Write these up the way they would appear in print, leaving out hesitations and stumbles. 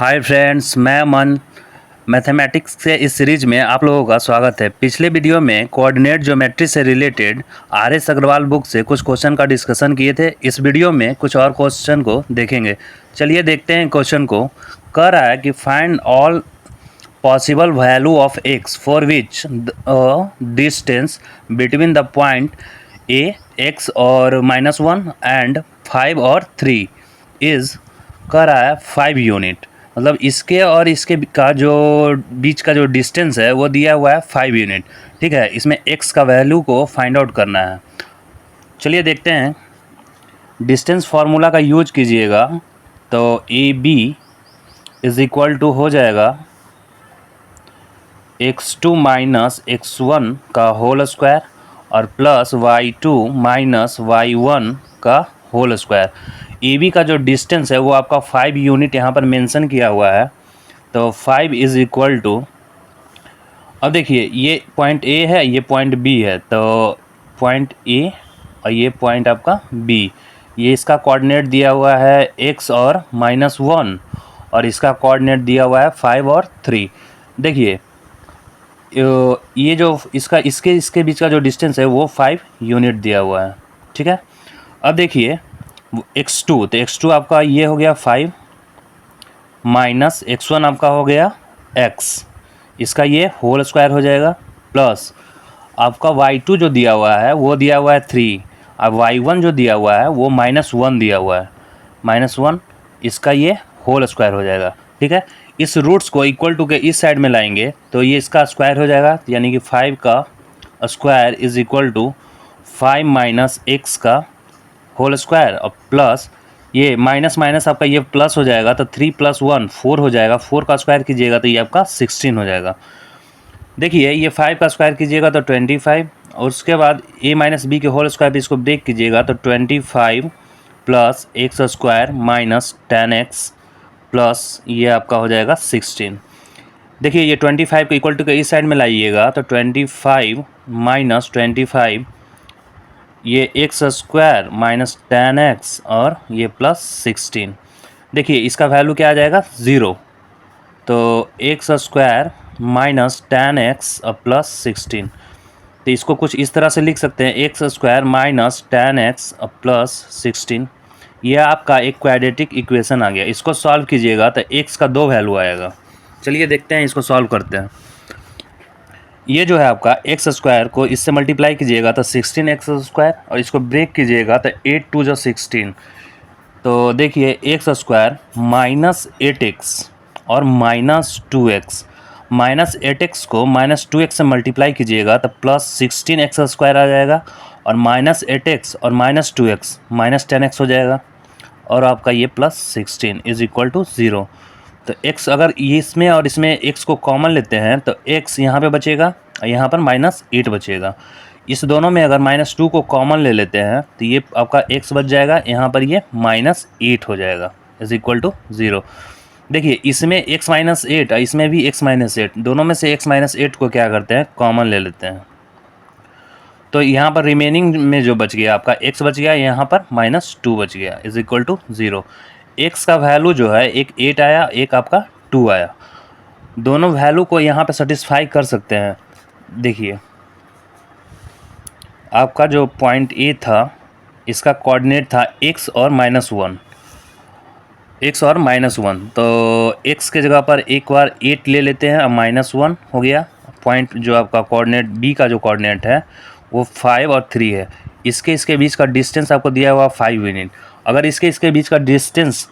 Hi friends, मैं अमन। Mathematics के इस सीरीज में आप लोगों का स्वागत है। पिछले वीडियो में कोऑर्डिनेट ज्योमेट्री से रिलेटेड आर.एस. अग्रवाल बुक से कुछ क्वेश्चन का डिस्कशन किए थे। इस वीडियो में कुछ और क्वेश्चन को देखेंगे। चलिए देखते हैं क्वेश्चन को। कह रहा है कि find all possible value of x for which distance between the point A x और -1 एंड 5 और 3 इज़, कह रहा है 5 यूनिट। मतलब इसके और इसके का जो बीच का जो डिस्टेंस है वो दिया हुआ है 5 यूनिट। ठीक है, इसमें x का वैल्यू को फाइंड आउट करना है। चलिए देखते हैं। डिस्टेंस फार्मूला का यूज कीजिएगा तो A B is equal to हो जाएगा x2 माइनस x1 का होल स्क्वायर और प्लस y2 माइनस y1 का होल स्क्वायर। ए बी का जो डिस्टेंस है वो आपका 5 यूनिट यहाँ पर मेंशन किया हुआ है। तो 5 इज़ इक्वल टू, अब देखिए ये पॉइंट ए है, ये पॉइंट बी है। तो पॉइंट ए और ये पॉइंट आपका बी, ये इसका कोऑर्डिनेट दिया हुआ है x और -1 और इसका कोऑर्डिनेट दिया हुआ है 5 और 3। देखिए ये जो इसका इसके बीच का जो डिस्टेंस है वो 5 यूनिट दिया हुआ है। ठीक है, अब देखिए x2, तो x2 आपका ये हो गया 5 माइनस x1 आपका हो गया x, इसका ये होल स्क्वायर हो जाएगा, प्लस आपका y2 जो दिया हुआ है वो दिया हुआ है 3 और y1 जो दिया हुआ है वो -1 दिया हुआ है, -1, इसका ये होल स्क्वायर हो जाएगा। ठीक है, इस रूट्स को इक्वल टू के इस साइड में लाएंगे तो ये इसका स्क्वायर हो जाएगा, यानी कि 5 का square is equal to 5 minus x का होल स्क्वायर और प्लस ये माइनस माइनस आपका ये प्लस हो जाएगा तो 3 + 1 4 हो जाएगा। 4 का स्क्वायर कीजिएगा तो ये आपका 16 हो जाएगा। देखिए ये 5 का स्क्वायर कीजिएगा तो 25 और उसके बाद a माइनस बी के होल स्क्वायर भी इसको ब्रेक कीजिएगा तो 25 plus x square minus 10x plus ये आपका हो जाएगा 16। देखिए ये 25 को इक्वल टू के इस साइड में लाइएगा तो 25 माइनस 25 ये x स्क्वायर माइनस 10x और ये प्लस 16। देखिए इसका वैल्यू क्या आ जाएगा 0। तो x स्क्वायर माइनस 10x और प्लस 16, तो इसको कुछ इस तरह से लिख सकते हैं x स्क्वायर माइनस 10x और प्लस 16। यह आपका एक क्वाड्रेटिक इक्वेशन आ गया। इसको सॉल्व कीजिएगा तो x का 2 वैल्यू आएगा। चलिए देखते हैं, इसको सॉल्व करते हैं। ये जो है आपका एक्स स्क्वायर को इससे मल्टीप्लाई कीजिएगा तो 16x स्क्वायर और इसको ब्रेक कीजिएगा तो 8 × 2 = 16। तो देखिए एक्स स्क्वायर माइनस 8x और माइनस 2x, माइनस 8x को माइनस 2x से मल्टीप्लाई कीजिएगा तो प्लस 16x स्क्वायर आ जाएगा और माइनस 8x और माइनस 2x माइनस 10x हो जाएगा और आपका ये प्लस 16 इज इक्वल टू 0। तो x अगर इसमें और इसमें x को कॉमन लेते हैं तो x यहाँ पे बचेगा और यहाँ पर -8 बचेगा। इस दोनों में अगर -2 को कॉमन ले लेते हैं तो ये आपका x बच जाएगा, यहाँ पर ये -8 हो जाएगा इज इक्वल टू 0। देखिए इसमें x -8 और इसमें भी x -8, दोनों में से x -8 को क्या करते हैं कॉमन ले लेते हैं। तो यहाँ पर रिमेनिंग में जो बच गया आपका x बच गया, यहाँ पर -2 बच गया इज इक्वल टू 0। x का वैल्यू जो है एक 8 आया, एक आपका 2 आया। दोनों वैल्यू को यहाँ पे सेटिस्फाई कर सकते हैं। देखिए आपका जो पॉइंट ए था इसका कोऑर्डिनेट था x और -1, x और -1। तो x के जगह पर एक बार 8 ले लेते हैं और -1 हो गया। पॉइंट जो आपका कोऑर्डिनेट b का जो कोऑर्डिनेट है वो 5 और 3 है। इसके बीच का डिस्टेंस आपको दिया हुआ 5 यूनिट। अगर इसके बीच का डिस्टेंस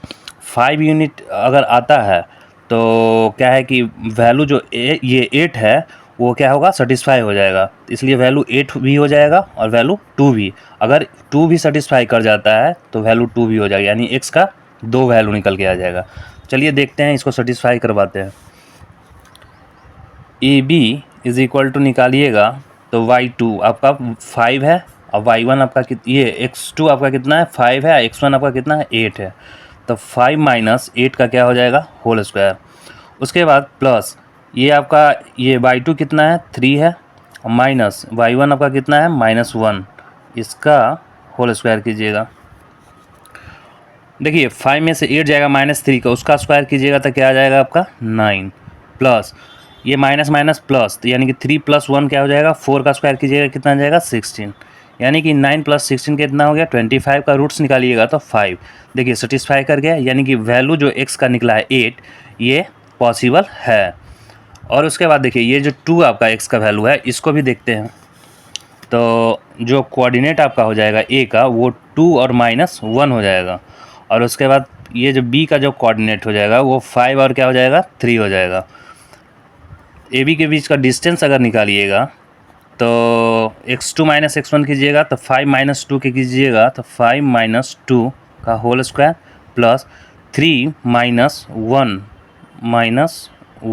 5 यूनिट अगर आता है तो क्या है कि वैल्यू जो ये 8 है वो क्या होगा सेटिस्फाई हो जाएगा, इसलिए वैल्यू 8 भी हो जाएगा और वैल्यू 2 भी। अगर 2 भी सेटिस्फाई कर जाता है तो वैल्यू 2 भी हो जाएगा, यानी x का 2 वैल्यू निकल के आ जाएगा। चलिए देखते हैं, इसको सेटिस्फाई करवाते हैं। A B is equal to निकालिएगा तो y2 आपका 5 है और y1 आपका ये x2 आपका कितना है 5 है, x1 आपका कितना है 8 है। तो 5 माइनस 8 का क्या हो जाएगा होल स्क्वायर। उसके बाद प्लस ये आपका ये y2 कितना है 3 है और माइनस y1 आपका कितना है -1, इसका होल स्क्वायर कीजिएगा। देखिए 5 में से 8 जाएगा -3 का, उसका स्क्वायर कीजिएगा तो क्या आ जाएगा आपका 9 प्लस ये माइनस माइनस प्लस, तो यानी कि 3 + 1 क्या हो जाएगा, 4 का स्क्वायर कीजिएगा कितना आ जाएगा 16, यानी कि 9 + 16 कितना हो गया 25 का रूट्स निकालिएगा तो 5। देखिए सेटिस्फाई कर गया, यानी कि वैल्यू जो x का निकला है 8 ये पॉसिबल है। और उसके बाद देखिए ये जो 2 आपका x का वैल्यू है इसको भी देखते हैं। तो जो कोऑर्डिनेट आपका हो जाएगा a का वो 2 और -1 हो जाएगा, और उसके बाद ये जो b का जो कोऑर्डिनेट हो जाएगा वो 5 और क्या हो जाएगा 3 हो जाएगा। ए बी के बीच का डिस्टेंस अगर निकालिएगा तो x2 - x1 कीजिएगा तो 5 - 2 के कीजिएगा तो 5 - 2 का होल स्क्वायर प्लस 3 -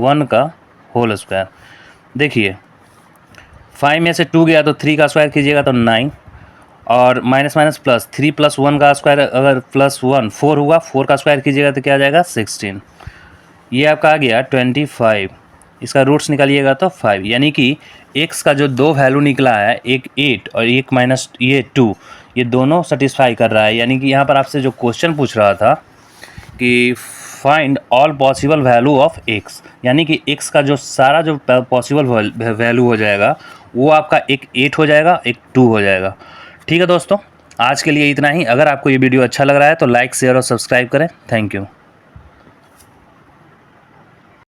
1 का होल स्क्वायर। देखिए 5 में से 2 गया तो 3 का स्क्वायर कीजिएगा तो 9, और माइनस माइनस प्लस 3 + 1 का स्क्वायर अगर +1 4 हुआ, 4 का स्क्वायर कीजिएगा तो क्या आ जाएगा 16। ये आपका आ गया 25, इसका रूट्स निकालिएगा तो 5, यानी कि x का जो दो वैल्यू निकला है, एक 8 और एक माइनस ये 2, ये दोनों सेटिस्फाई कर रहा है। यानी कि यहाँ पर आपसे जो क्वेश्चन पूछ रहा था कि find all possible value of x, यानी कि x का जो सारा जो पॉसिबल वैल्यू हो जाएगा वो आपका एक 8 हो जाएगा, एक 2 हो जाएगा। ठीक है दोस्तों, आज के लिए इतना ही। अगर आपको ये वीडियो अच्छा लग रहा है तो लाइक शेयर और सब्सक्राइब करें। Thank you.